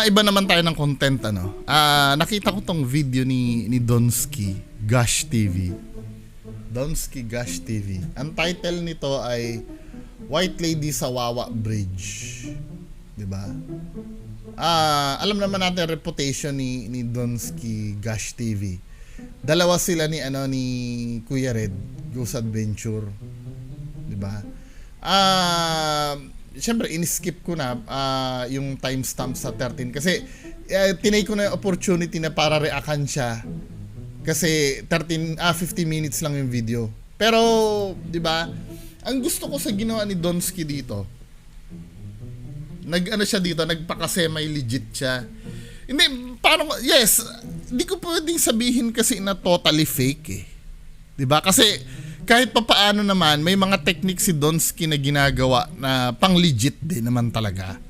Maiba naman tayo ng content, ano. Nakita ko tong video ni Donsky Gosh TV. Donsky Gosh TV. Ang title nito ay White Lady sa Wawa Bridge. 'Di ba? Alam naman natin reputation ni Donsky Gosh TV. Dalawa sila ni Kuya Red, Ghost Adventure. 'Di ba? Siyempre in-skip ko na yung timestamp sa 13 kasi tinay ko na yung opportunity na para reaction siya kasi 15 minutes lang yung video. Pero 'di ba, ang gusto ko sa ginawa ni Donsky dito, siya dito, nagpaka-semi legit siya. Hindi, parang, yes, hindi ko pwedeng sabihin kasi na totally fake eh. 'Di ba? Kasi kahit papaano naman, may mga technique si Donsky na ginagawa na pang legit din naman talaga.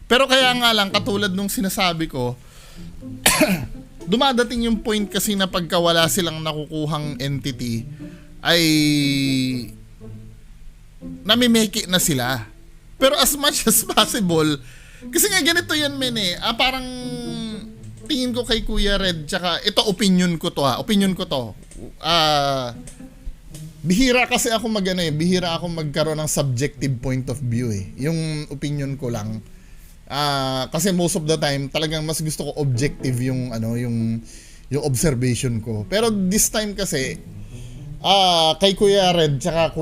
Pero kaya nga lang, katulad nung sinasabi ko, dumadating yung point kasi na pagka wala silang nakukuhang entity, ay namimeke na sila. Pero as much as possible, kasi nga ganito yan men eh, parang tingin ko kay Kuya Red, tsaka ito opinion ko to. Bihira kasi ako bihira ako magkaroon ng subjective point of view eh. Yung opinion ko lang. Kasi most of the time talagang mas gusto ko objective yung observation ko. Pero this time kasi kay Kuya Red tsaka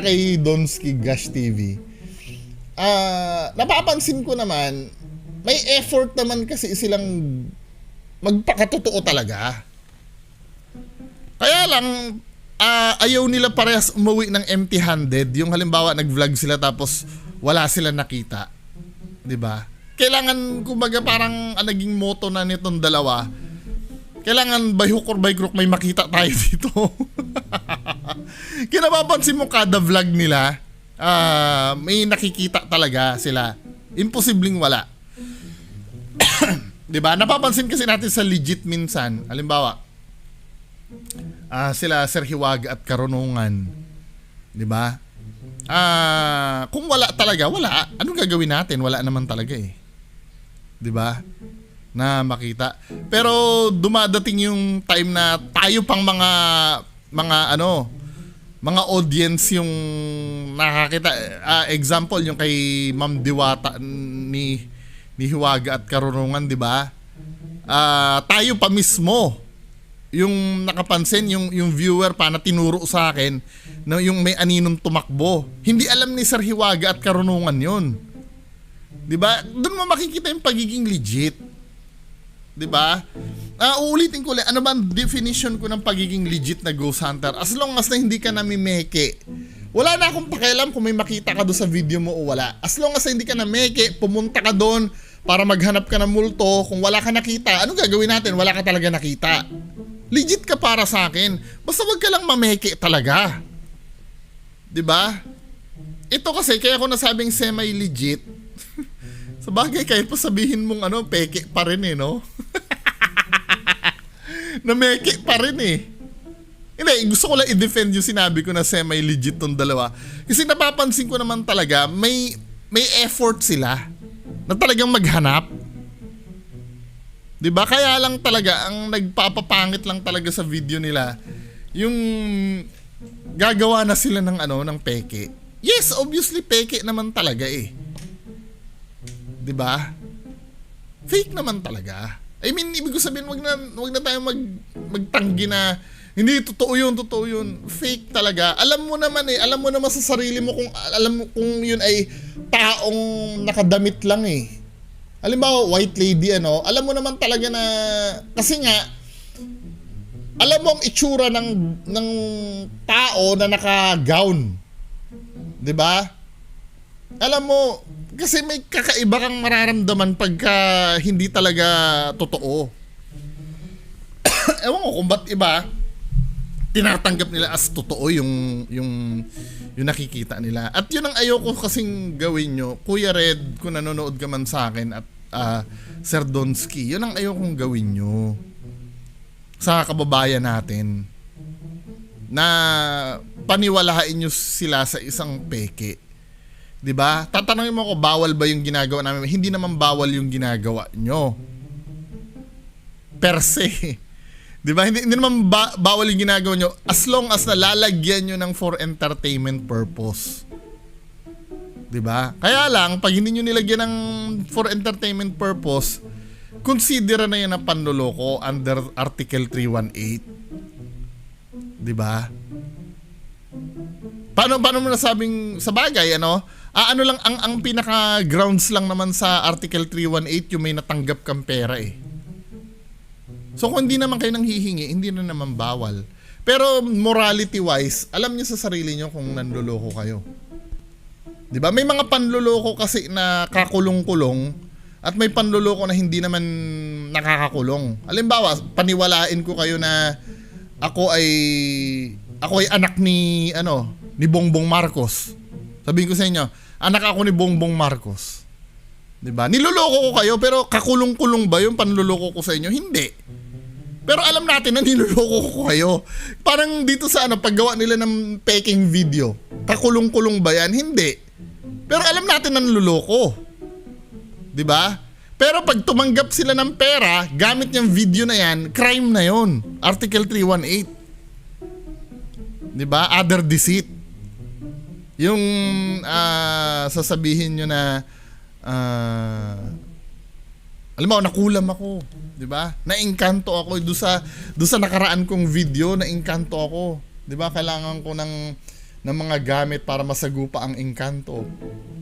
kay Donsky Gosh TV. Napapansin ko naman may effort naman kasi silang magpakatotoo talaga. Kaya lang, ayaw nila parehas umuwi ng empty-handed. Yung halimbawa, nag-vlog sila tapos wala sila nakita. 'Di ba? Kailangan, kumbaga parang naging motto na nitong dalawa, kailangan by hook or by crook may makita tayo dito. Kinapapansin mo kada vlog nila, may nakikita talaga sila. Imposibleng wala. 'Di ba? Napapansin kasi natin sa legit minsan. Halimbawa, sila Sir Hiwaga at Karunungan, 'di ba? Kung wala talaga, wala. Anong gagawin natin? Wala naman talaga eh. 'Di ba? Na makita. Pero dumadating yung time na tayo pang mga audience yung nakakita. Example yung kay Ma'am Diwata ni Hiwaga at Karunungan, 'di ba? Tayo pa mismo yung nakapansin, yung viewer pa na tinuro sa akin na yung may aninong tumakbo. Hindi alam ni Sir Hiwaga at Karunungan yun. 'Di ba? Doon mo makikita yung pagiging legit. 'Di ba? Uulitin ko ulit, ano ba ang definition ko ng pagiging legit na ghost hunter? As long as na hindi ka namimeke, wala na akong pakialam kung may makita ka doon sa video mo o wala. As long as na hindi ka namimeke, pumunta ka doon para maghanap ka ng multo. Kung wala ka nakita, anong gagawin natin? Wala ka talaga nakita. Legit ka para sa akin. Basta wag ka lang mameke talaga. 'Di ba? Ito kasi kaya ko nasabing semi-legit. Sa bagay, kahit pa sabihin mong peke pa rin eh, no? Nameke pa rin eh. Hindi, gusto ko lang i-defend yung sinabi ko na semi-legit tong dalawa. Kasi napapansin ko naman talaga, may effort sila na talagang maghanap. 'Di ba? Kaya lang talaga ang nagpapapangit lang talaga sa video nila yung gagawa na sila ng peke. Yes, obviously peke naman talaga eh. 'Di ba? Fake naman talaga. I mean, ibig ko sabihin, wag na tayo magtanggi na hindi totoo yun. Fake talaga. Alam mo naman sa sarili mo kung yun ay taong nakadamit lang eh. Halimbawa, white lady, alam mo naman talaga na, kasi nga, alam mo ang itsura ng tao na naka-gown. 'Di ba? Alam mo, kasi may kakaiba kang mararamdaman pagka hindi talaga totoo. Ewan ko kung ba't iba tinatanggap nila as totoo yung nakikita nila. At yun ang ayoko kasing gawin nyo. Kuya Red, kung nanonood ka man sa akin, at Sir Donsky, yun ang ayokong gawin nyo sa kababayan natin, na paniwalain nyo sila sa isang peke. 'Di ba? Tatanungin mo ako, bawal ba yung ginagawa namin? Hindi naman bawal yung ginagawa nyo. Per se. 'Di ba? Hindi naman bawal yung ginagawa nyo as long as nalalagyan nyo ng for entertainment purpose. 'Di ba? Kaya lang, pag hindi nyo nilagyan ng for entertainment purpose, consider na yan na panloloko under Article 318. 'Di ba? Paano mo nasabing sa bagay, ano? Ano lang ang pinaka grounds lang naman sa Article 318 yung may natanggap kang pera eh. So kung hindi naman kayo nang hihingi, hindi na naman bawal. Pero morality wise, alam niyo sa sarili niyo kung nanloloko kayo. 'Di ba? May mga panloloko kasi na kakulong-kulong at may panloloko na hindi naman nakakakulong. Halimbawa, paniwalain ko kayo na ako ay anak ni Bongbong Marcos. Sabihin ko sa inyo, anak ako ni Bongbong Marcos. 'Di ba? Niloloko ko kayo pero kakulong-kulong ba yung panloloko ko sa inyo? Hindi. Pero alam natin na niloloko ko kayo. Parang dito sa paggawa nila ng peking video. Kakulong-kulong ba yan? Hindi. Pero alam natin na niloloko. 'Di ba? Pero pag tumanggap sila ng pera, gamit yung video na yan, crime na yon. Article 318. 'Di ba? Other deceit. Yung sasabihin nyo na alam mo, nakulam ako, 'di ba? Naengkanto ako do sa nakaraan kong video, naengkanto ako, 'di ba? Kailangan ko ng mga gamit para masagupa ang engkanto.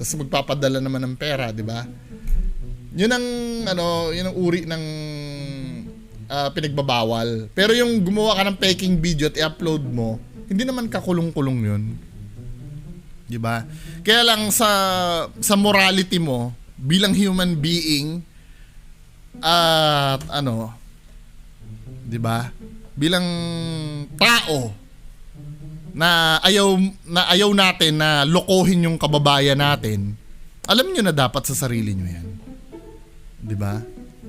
Tapos magpapadala naman ng pera, 'di ba? 'Yun ang yun ang uri ng pinagbabawal. Pero yung gumawa ka ng peking video at i-upload mo, hindi naman kakulong-kulong 'yun. 'Di ba? Kaya lang sa morality mo bilang human being at 'di ba? Bilang tao na ayaw natin na lokohin yung kababayan natin. Alam niyo na dapat sa sarili niyo 'yan. 'Di ba?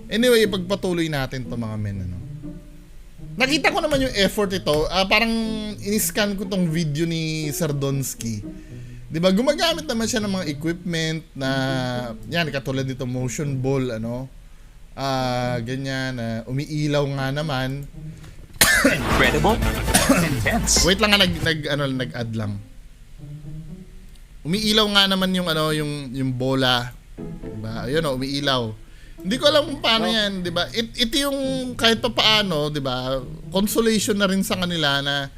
Anyway, ipagpatuloy natin 'to mga men, Nakita ko naman yung effort ito. Parang in-scan ko tong video ni Sir Donsky. 'Di ba? Gumagamit naman siya ng mga equipment na yan katulad nito motion ball ganyan umiilaw nga naman. Incredible. Intense. Wait lang nag-add lang. Umiilaw nga naman yung bola. 'Di ba? Ayun umiilaw. Hindi ko alam kung paano yan, 'di ba? Ito yung kahit pa paano, 'di ba? Consolation na rin sa kanila na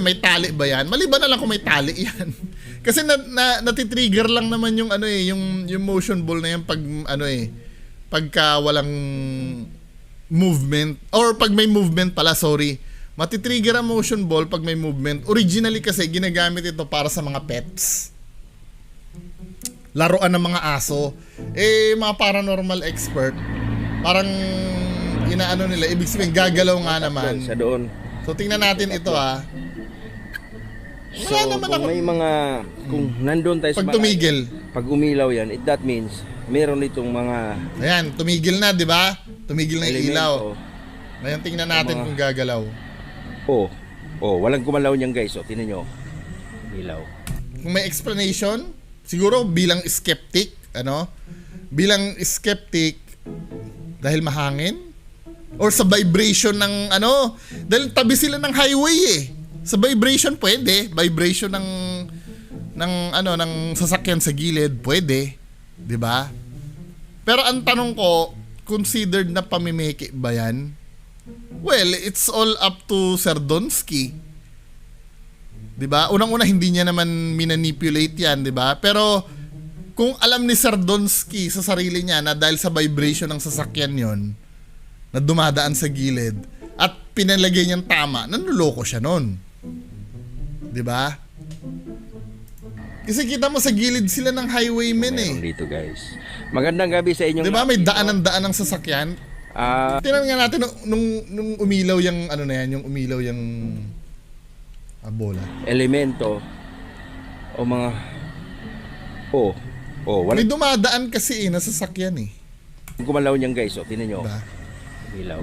may tali ba yan? Maliban na lang kung may tali yan. Kasi natitrigger lang naman yung yung motion ball na yan pag pagka walang movement or pag may movement pala, sorry. Matitrigger ang motion ball pag may movement. Originally kasi ginagamit ito para sa mga pets. Laruan ng mga aso. Mga paranormal expert, parang nila, ibig sabihin gagalaw nga naman. Sa doon. So tingnan natin ito So kung nandun tayo pag tumigil. Pag umilaw yan, that means meron itong mga ayan, tumigil na, di ba? Tumigil na yung ilaw. elemento. Ngayon tingnan natin kung gagalaw. Walang gumalaw niyan guys. Tingnan nyo. Ilaw. Kung may explanation, siguro bilang skeptic, bilang skeptic dahil mahangin or sa vibration ng dahil tabi sila ng highway sa vibration pwede, vibration ng sasakyan sa gilid pwede, 'di ba? Pero ang tanong ko, considered na pamimiki ba yan? Well, it's all up to Sir Donsky. 'Di ba? Unang-una hindi niya naman minanipulate 'yan, 'di ba? Pero kung alam ni Sir Donsky sa sarili niya na dahil sa vibration ng sasakyan 'yon na dumadaan sa gilid at pinalagay niyang tama, nanloloko siya noon. 'Di ba? Kasi kita mo sa gilid sila ng highwaymen Meron dito guys. Magandang gabi sa inyong 'Di ba? May daan ng sasakyan. Tingnan nga natin nung umilaw yung yung umilaw yung bola. Elemento o mga wala. May dumadaan kasi na sasakyan Gumalaw niyan guys. Tingnan nyo. Diba? Ilaw.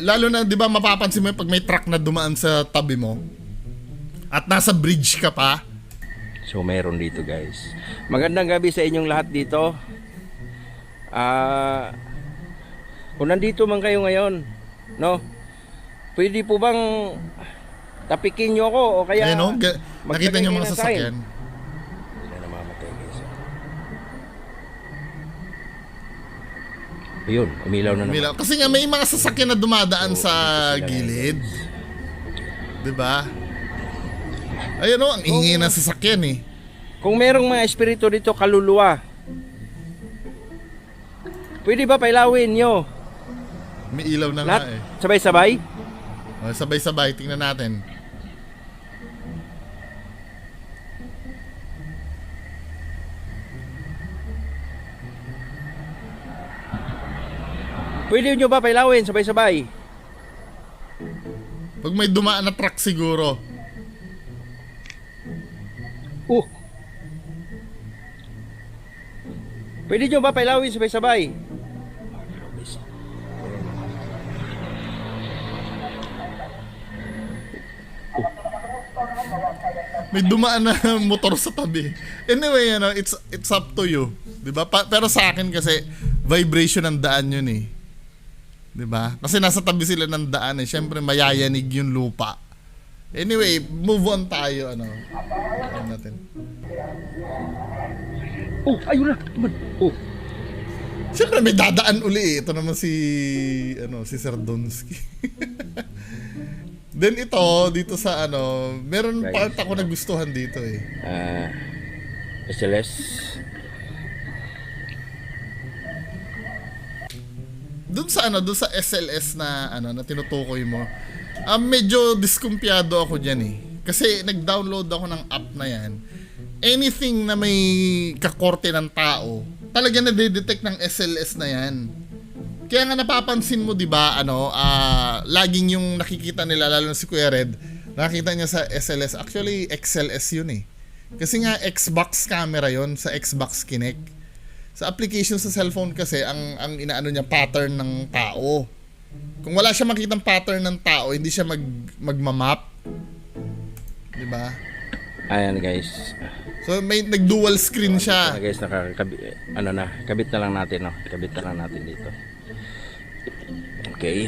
Lalo na 'di ba mapapansin mo pag may truck na dumaan sa tabi mo at nasa bridge ka pa, So meron dito guys. Magandang gabi sa inyong lahat dito. Kung nandito man kayo ngayon, no? Pwede po bang tapikin nyo ako o kaya Ayun, no? Nakita niyo mga sasakyan. Sila namamatay guys. Ayun, umilaw na naman. Umilaw. Kasi nga may mga sasakyan na dumadaan So, sa dito sila gilid. guys. 'Di ba? Ayun, no? Ang ingay ng sasakyan eh. Kung merong mga espiritu dito kaluluwa, pwede ba pailawin nyo? May ilaw na Lahat nga eh. sabay-sabay? Sabay-sabay, tingnan natin. Pwede nyo ba pailawin sabay-sabay? Pag may dumaan na truck siguro. Pwede nyo ba pailawin sabay-sabay? May dumaan na motor sa tabi. Anyway, it's up to you. 'Di ba? Pero sa akin kasi vibration ng daan 'yun eh. 'Di ba? Kasi nasa tabi sila ng daan eh. Syempre mayayanig yung lupa. Anyway, move on tayo ano. Ano natin. Ayun na. Syempre may dadaan uli eh. Ito naman si si Sardonsky. Then ito dito sa meron Guys. part ako nagustuhan dito eh. SLS. Doon sa SLS na na tinutukoy mo. Medyo diskumpiyado ako diyan eh. Kasi nag-download ako ng app na 'yan. Anything na may kakorte ng tao, talaga na-detect ng SLS na 'yan. Kaya nga napapansin mo 'di ba laging yung nakikita nila lalo na si Kuya Red, nakita niya sa SLS, actually XLS yun eh. Kasi nga Xbox camera yon sa Xbox Kinect. Sa application sa cellphone kasi ang inaano niya pattern ng tao. Kung wala siya makitang pattern ng tao, hindi siya magmamap. 'Di ba? Ayan guys. So may nag-dual screen siya. Guys, kabit na lang natin, no? Kabit na lang natin dito. Okay.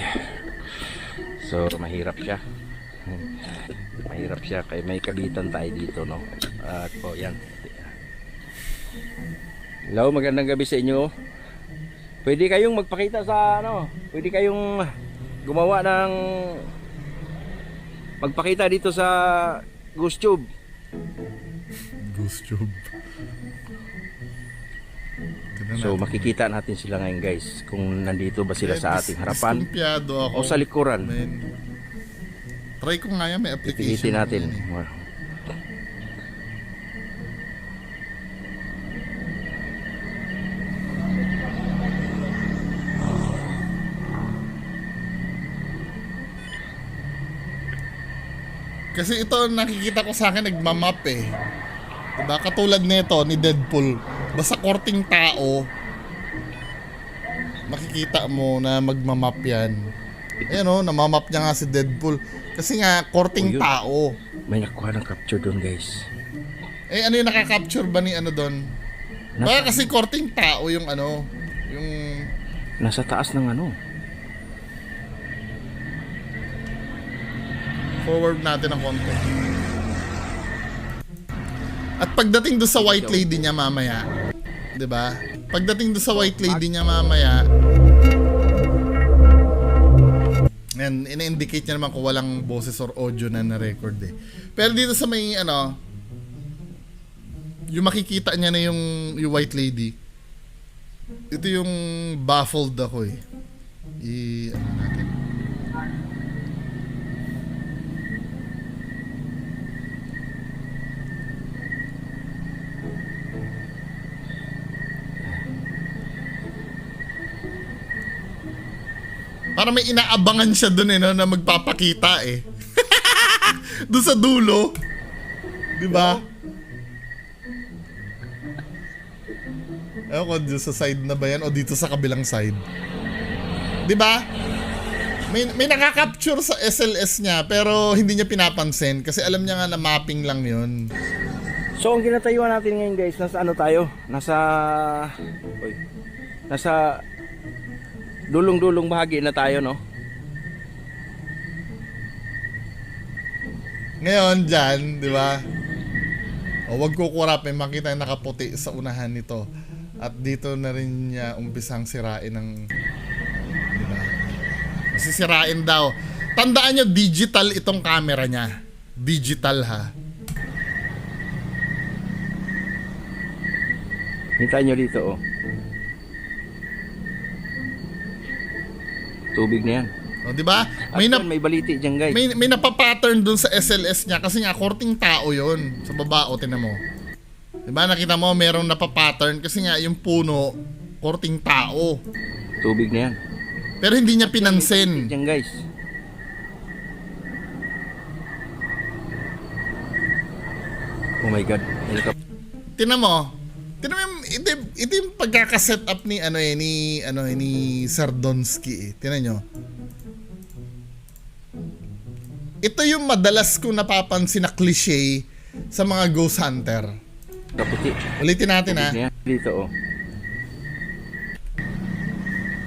So, mahirap siya. Mahirap siya kaya may kabitan tayo dito, no? At yan. Hello, magandang gabi sa inyo. Pwede kayong magpakita sa pwede kayong gumawa ng magpakita dito sa GhostTube. GhostTube. So makikita natin sila ngayon guys kung nandito ba sila sa ating harapan Diskumpiyado ako. o sa likuran. Man. Try ko nga yan, may application. Pilitin natin. Kasi ito nakikita ko sa akin nagmamap eh. Diba? Katulad nito ni Deadpool. Basta korting tao, makikita mo na magmamap yan. Ayan namamap niya nga si Deadpool. Kasi nga, korting yun. tao. May nakuha ng capture doon guys. Ano yung nakaka-capture ba ni doon? Baka kasi korting tao yung yung... Nasa taas ng Forward natin ng konti. At pagdating doon sa white lady niya mamaya, 'di ba? Pagdating doon sa white lady niya mamaya, and ina-indicate niya naman kung walang boses or audio na na-record eh. Pero dito sa may yung makikita niya na yung white lady. Ito yung baffled ako eh. Natin. Para may inaabangan siya doon na magpapakita eh. Doon sa dulo. 'Di ba? Ewan ko dito sa side na ba yan o dito sa kabilang side. 'Di ba? May nakaka-capture sa SLS niya pero hindi niya pinapansin kasi alam niya nga na mapping lang 'yon. So ang ginatayuan natin ngayon guys, nasa ano tayo? Nasa dulong-dulong bahagi na tayo, no? Ngayon dyan, di ba? O wag kukurap, may makita yung nakaputi sa unahan nito. At dito na rin niya umpisang sirain ng, di ba? Masisirain daw. Tandaan nyo, digital itong camera niya. Digital ha. Hintayin nyo dito, oh. Tubig na yan. O, di ba? May baliti dyan guys. May napapattern dun sa SLS niya kasi nga korting tao yon sa baba. O tinan mo, di ba nakita mo merong napapattern kasi nga yung puno korting tao Tubig na yan. pero hindi niya pinansin. Dyan guys. Oh my god. Tinan mo yung, ito yung pagkaka-set up ni ni Sir Donsky eh. Tinan nyo, ito yung madalas kong napapansin na cliche sa mga ghost hunter. Kaputi. Ulitin natin ha. Dito, oh.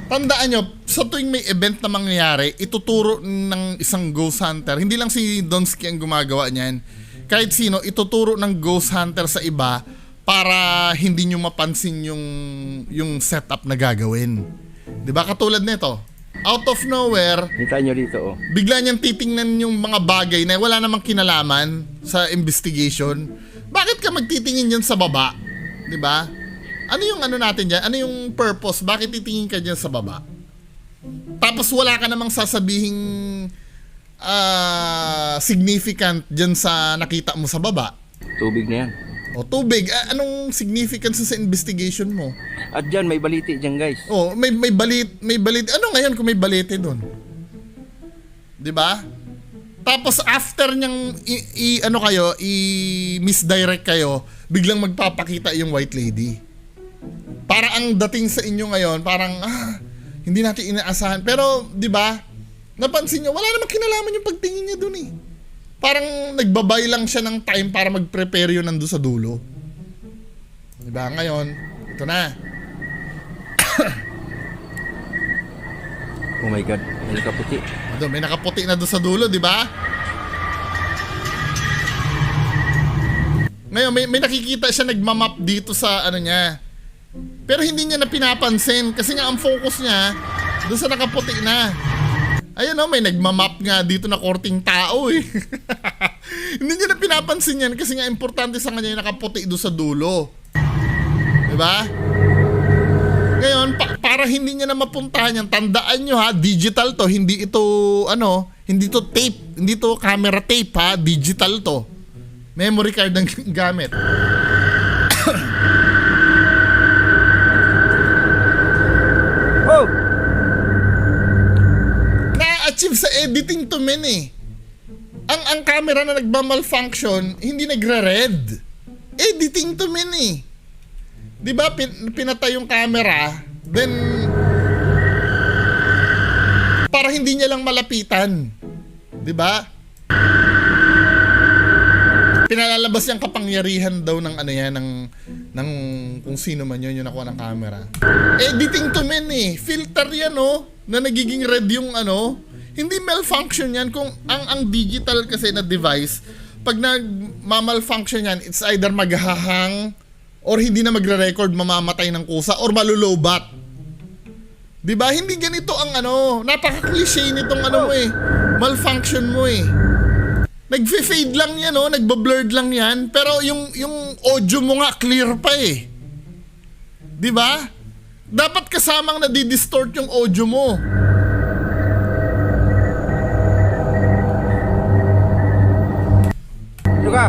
Tandaan nyo, sa tuwing may event na mangyayari, ituturo ng isang ghost hunter. Hindi lang si Donsky ang gumagawa niyan. Kahit sino, ituturo ng ghost hunter sa iba para hindi nyo mapansin yung setup na gagawin. Diba? Katulad nito, out of nowhere, Hintayin nyo dito, oh. bigla niyang titingnan yung mga bagay na wala namang kinalaman sa investigation. Bakit ka magtitingin yan sa baba? Diba? Ano yung ano natin dyan? Ano yung purpose? Bakit titingin ka dyan sa baba? Tapos wala ka namang sasabihing significant dyan sa nakita mo sa baba. Tubig na yan. O tubig, anong significance sa investigation mo? At dyan, may baliti dyan guys. Oh, may balit. Ano ngayon kung may balite doon? 'Di ba? Tapos after niyang i-misdirect kayo, biglang magpapakita yung white lady. Para ang dating sa inyo ngayon, parang hindi natin inaasahan. Pero 'di ba? Napansin niyo, wala namang kinalaman yung pagtingin niya doon eh. Parang nagbabay lang siya ng time para mag-prepare yun nando sa dulo. 'Di ba? Ngayon, ito na. Oh my god, may nakaputi. May nakaputi na doon sa dulo, di ba? Ngayon, may nakikita siya nagmamap dito sa ano niya. Pero hindi niya na pinapansin kasi nga ang focus niya doon sa nakaputi na. Ayun may nagmamap nga dito na korting tao eh. Hindi niya na pinapansin yan kasi nga importante sa kanya yung nakaputi doon sa dulo. Di ba? Ngayon, para hindi niya na mapuntahan yan, tandaan nyo ha, digital to, hindi ito, hindi to tape, hindi to camera tape ha, digital to. Memory card ang gamit. Oh! Na-achieve sa editing to men eh. Ang camera na nagma-malfunction, hindi nagre-red. Editing to men eh. Di ba pinatay yung camera, then para hindi niya lang malapitan. Di ba? Pinalalabas yung kapangyarihan daw ng ano yan, ng kung sino man yun yung nakuha ng camera. Editing to men eh. Filter yan na nagiging red yung hindi malfunction yan. Kung ang digital kasi na device, pag nag-malfunction yan, it's either maghahang or hindi na magre-record, mamamatay ng kusa or malulubat. 'Di ba? Hindi ganito ang napaka-cliche nitong malfunction mo eh. Nagfe-fade lang yan nagbo-blurred lang yan, pero yung audio mo nga clear pa eh. 'Di ba? Dapat kasamang nadi-distort yung audio mo. Luka.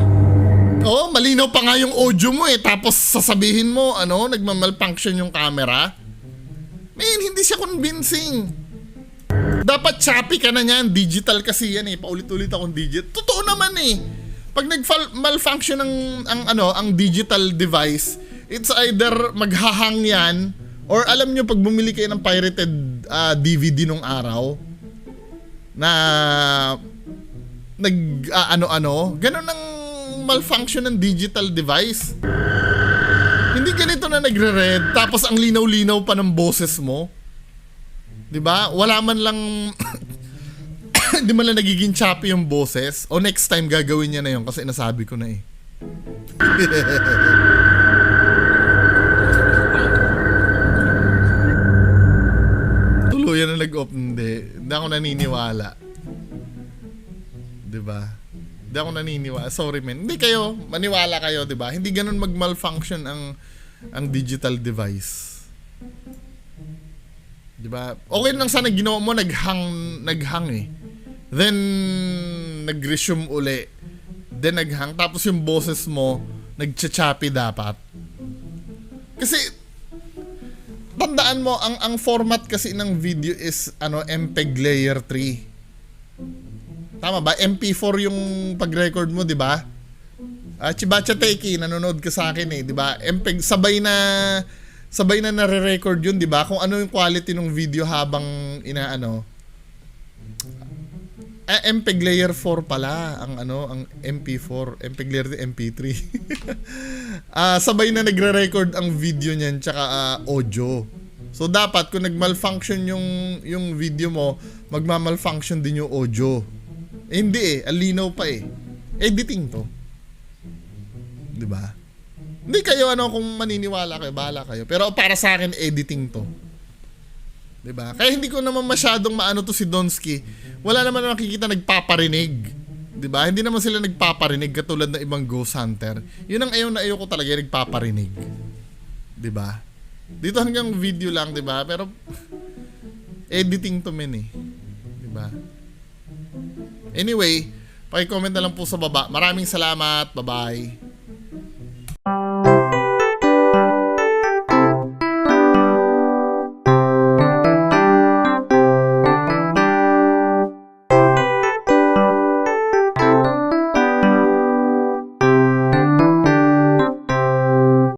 Oo, malinaw pa nga yung audio mo eh. Tapos sasabihin mo, nagmamalfunction yung camera. Man, hindi siya convincing. Dapat choppy ka na niyan. Digital kasi yan eh. Paulit-ulit akong digital. Totoo naman eh. Pag nag-malfunction ang digital device, it's either maghahang yan, or alam nyo, pag bumili kayo ng pirated DVD nung araw, na ganun ang mag-malfunction ng digital device. Hindi ganito na nagre-red tapos ang linaw-linaw pa ng boses mo. 'Di ba? Wala man lang hindi man lang nagiging choppy yung boses. O next time gagawin niya na yun kasi nasabi ko na eh. Tuluyan na nag-off. Hindi ako naniniwala. 'Di ba? Hindi ako naniniwala. Sorry man. Hindi kayo, maniwala kayo, 'di ba? Hindi ganoon mag-malfunction ang digital device. 'Di ba? Okay lang sana ginawa mo naghang eh. Then nag-resume uli. Then naghang tapos yung boses mo nagcha-choppy dapat. Kasi tandaan mo ang format kasi ng video is MPEG layer 3. Tama ba? MP4 yung pag-record mo, 'di ba? Chibacha Teki, nanonood ka sa akin eh, 'di ba? MPEG sabay na nare-record 'yun, 'di ba? Kung ano yung quality ng video habang MPEG layer 4 pala ang MP4, MPEG layer MP3. Sabay na nagre-record ang video niyan tsaka audio. So dapat kung nag-malfunction yung video mo, magma-malfunction din yung audio. Hindi eh, alinaw pa eh. Editing to. 'Di ba? Hindi kayo kung maniniwala kayo, bahala kayo. Pero para sa akin editing to. 'Di ba? Kaya hindi ko naman masyadong maano to si Donsky. Wala naman nakikita nagpaparinig. 'Di ba? Hindi naman sila nagpaparinig katulad ng ibang ghost hunter. 'Yun ang ayaw ko talaga, nagpaparinig. 'Di ba? Dito hanggang video lang, 'di ba? Pero editing to men eh. 'Di ba? Anyway, paki-comment na lang po sa baba. Maraming salamat. Bye-bye.